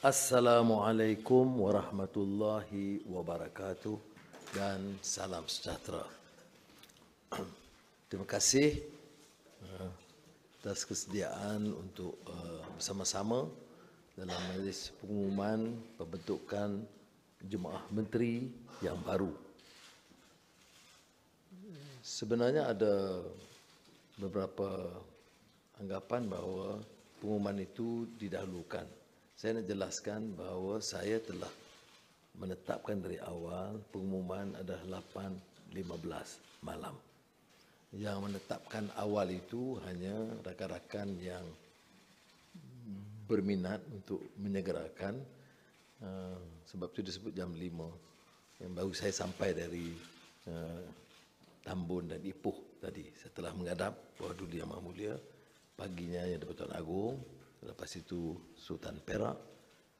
Assalamualaikum warahmatullahi wabarakatuh dan salam sejahtera. Terima kasih atas kesediaan untuk bersama-sama dalam majlis pengumuman pembentukan Jemaah Menteri yang baru. Sebenarnya ada beberapa anggapan bahawa pengumuman itu didahulukan. Saya nak jelaskan bahawa saya telah menetapkan dari awal pengumuman adalah 8.15 malam. Yang menetapkan awal itu hanya rakan-rakan yang berminat untuk menyegerakan, sebab itu disebut jam 5. Yang baru saya sampai dari Tambun dan Ipoh tadi. Setelah menghadap Bawah Duli Yang Maha Mulia, paginya Yang di-Pertuan Agong, lepas itu Sultan Perak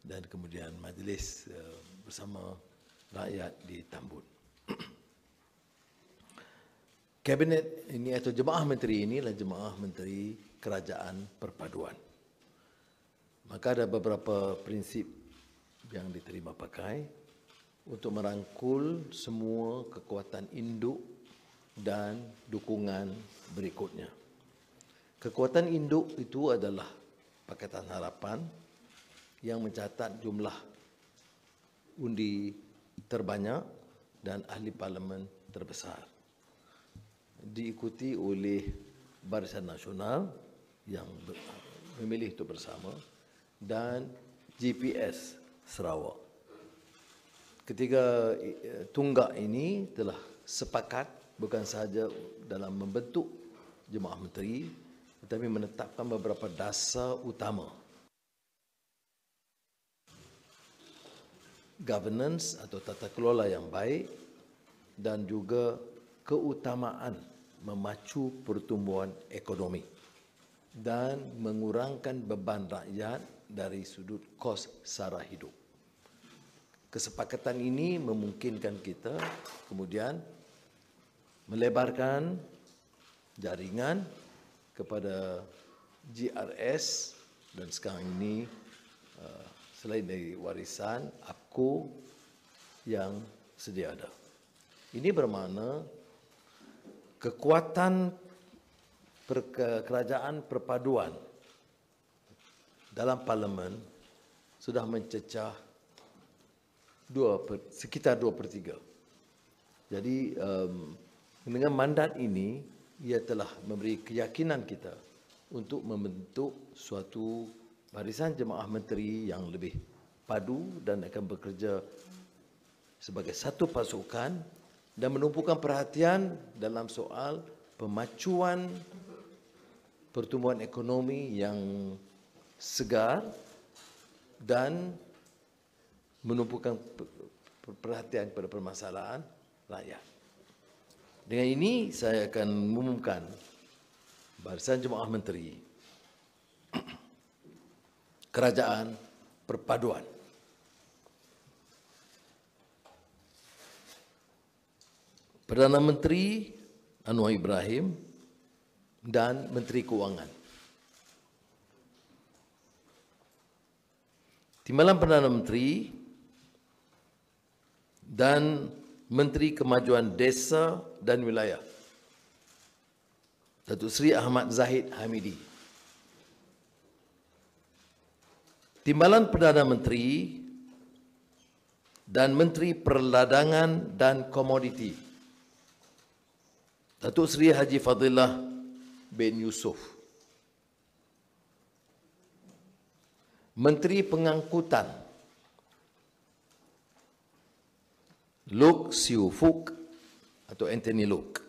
dan kemudian majlis bersama rakyat di Tambun. Kabinet ini atau Jemaah Menteri ini adalah Jemaah Menteri Kerajaan Perpaduan. Maka ada beberapa prinsip yang diterima pakai untuk merangkul semua kekuatan induk dan dukungan berikutnya. Kekuatan induk itu adalah Pakatan Harapan yang mencatat jumlah undi terbanyak dan ahli parlimen terbesar. Diikuti oleh Barisan Nasional yang memilih itu bersama dan GPS Sarawak. Ketiga tunggak ini telah sepakat bukan sahaja dalam membentuk Jemaah Menteri, tetapi menetapkan beberapa dasar utama. Governance atau tata kelola yang baik dan juga keutamaan memacu pertumbuhan ekonomi dan mengurangkan beban rakyat dari sudut kos sara hidup. Kesepakatan ini memungkinkan kita kemudian melebarkan jaringan kepada GRS dan sekarang ini selain dari warisan APCO yang sedia ada. Ini bermakna kekuatan kerajaan perpaduan dalam parlimen sudah mencecah sekitar 2/3. Jadi dengan mandat ini ia telah memberi keyakinan kita untuk membentuk suatu barisan jemaah menteri yang lebih padu dan akan bekerja sebagai satu pasukan dan menumpukan perhatian dalam soal pemacuan pertumbuhan ekonomi yang segar dan menumpukan perhatian pada permasalahan rakyat. Dengan ini saya akan mengumumkan Barisan Jemaah Menteri Kerajaan Perpaduan. Perdana Menteri Anwar Ibrahim dan Menteri Keuangan. Timbalan Perdana Menteri dan Menteri Kemajuan Desa dan Wilayah, Datuk Seri Ahmad Zahid Hamidi. Timbalan Perdana Menteri dan Menteri Perdagangan dan Komoditi, Datuk Seri Haji Fadilah bin Yusof. Menteri Pengangkutan, Loke Siu Fook atau Anthony Loke.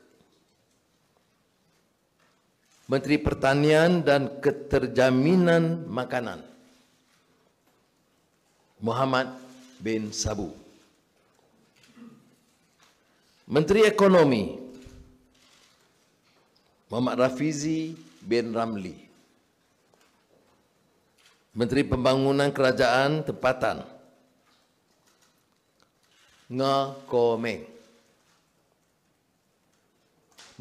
Menteri Pertanian dan Keterjaminan Makanan, Muhammad bin Sabu. Menteri Ekonomi, Muhammad Rafizi bin Ramli. Menteri Pembangunan Kerajaan Tempatan, Nga Ko Meng.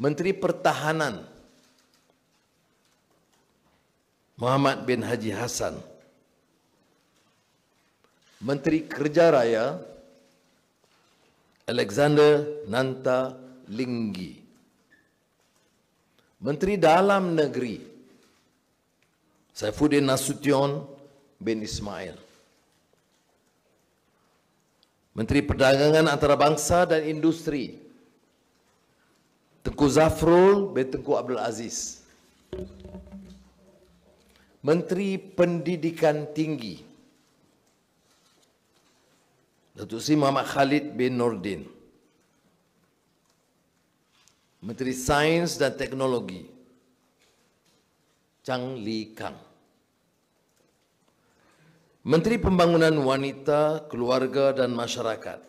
Menteri Pertahanan, Muhammad bin Haji Hassan. Menteri Kerja Raya Alexander Nanta Linggi. Menteri Dalam Negeri Saifuddin Nasution bin Ismail. Menteri Perdagangan Antarabangsa dan Industri Tengku Zafrul bin Tengku Abdul Aziz. Menteri Pendidikan Tinggi Datuk Seri Muhammad Khalid bin Nordin. Menteri Sains dan Teknologi Chang Li Kang. Menteri Pembangunan Wanita, Keluarga dan Masyarakat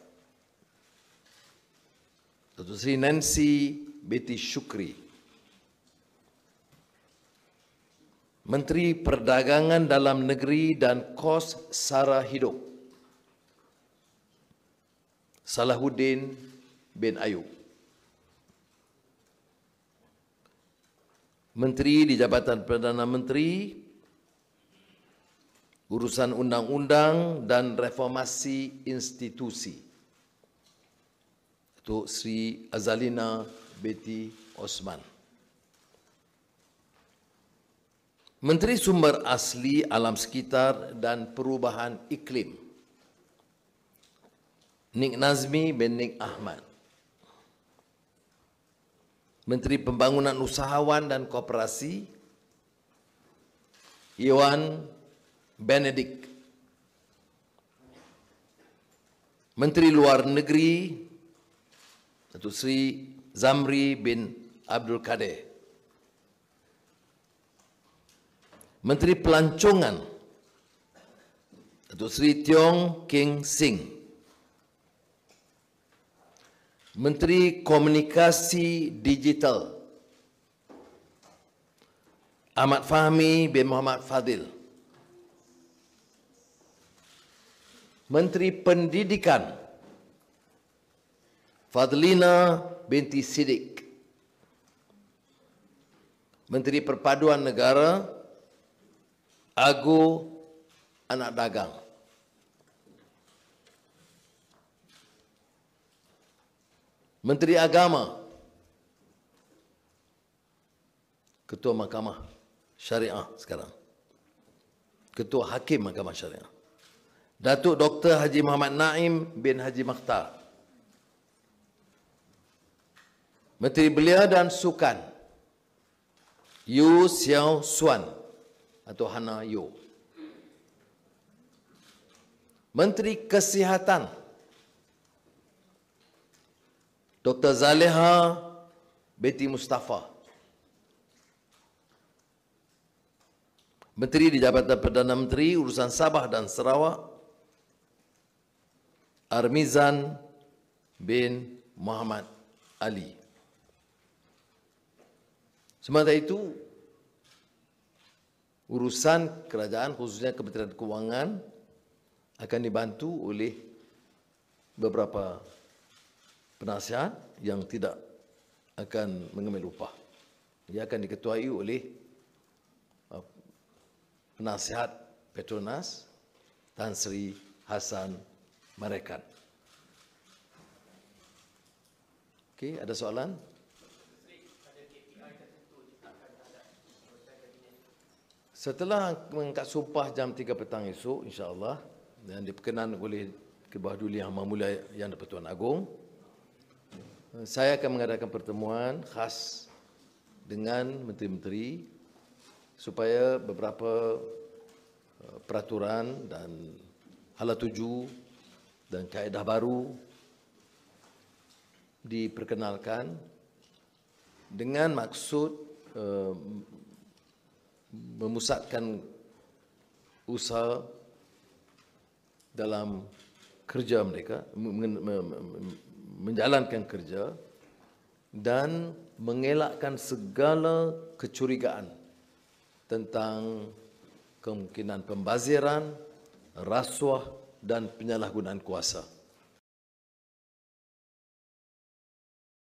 Datuk Seri Nancy Betty Shukri. Menteri Perdagangan Dalam Negeri dan Kos Sara Hidup Salahuddin bin Ayub. Menteri di Jabatan Perdana Menteri Urusan Undang-Undang dan Reformasi Institusi Datuk Sri Azalina Betty Osman. Menteri Sumber Asli, Alam Sekitar dan Perubahan Iklim Nik Nazmi bin Nik Ahmad. Menteri Pembangunan Usahawan dan Koperasi Iwan Benedict. Menteri Luar Negeri Datuk Seri Zamri bin Abdul Kadir. Menteri Pelancongan Datuk Seri Tiong King Sing. Menteri Komunikasi Digital Ahmad Fahmi bin Muhammad Fadil. Menteri Pendidikan Fadlina binti Siddiq. Menteri Perpaduan Negara Agu Anak Dagang. Menteri Agama Ketua Mahkamah Syariah sekarang, Ketua Hakim Mahkamah Syariah Datuk Dr. Haji Muhammad Naim bin Haji Makhtar. Menteri Belia dan Sukan Yu Xiao Suan atau Hana Yu. Menteri Kesihatan Dr. Zaleha Betty Mustafa. Menteri di Jabatan Perdana Menteri Urusan Sabah dan Sarawak Armizan bin Muhammad Ali. Sementara itu, urusan kerajaan khususnya Kementerian Kewangan akan dibantu oleh beberapa penasihat yang tidak akan mengambil upah. Ia akan diketuai oleh penasihat Petronas Tan Sri Hassan Marekan. Okey, ada soalan? Setelah mengangkat sumpah jam 3 petang esok, insya-Allah, dan diperkenan oleh Kebahaduli Yang Maha Mulia Yang di-Pertuan Agong, saya akan mengadakan pertemuan khas dengan menteri-menteri supaya beberapa peraturan dan hala tuju dan kaedah baru diperkenalkan dengan maksud memusatkan usaha dalam kerja mereka, menjalankan kerja dan mengelakkan segala kecurigaan tentang kemungkinan pembaziran, rasuah dan penyalahgunaan kuasa.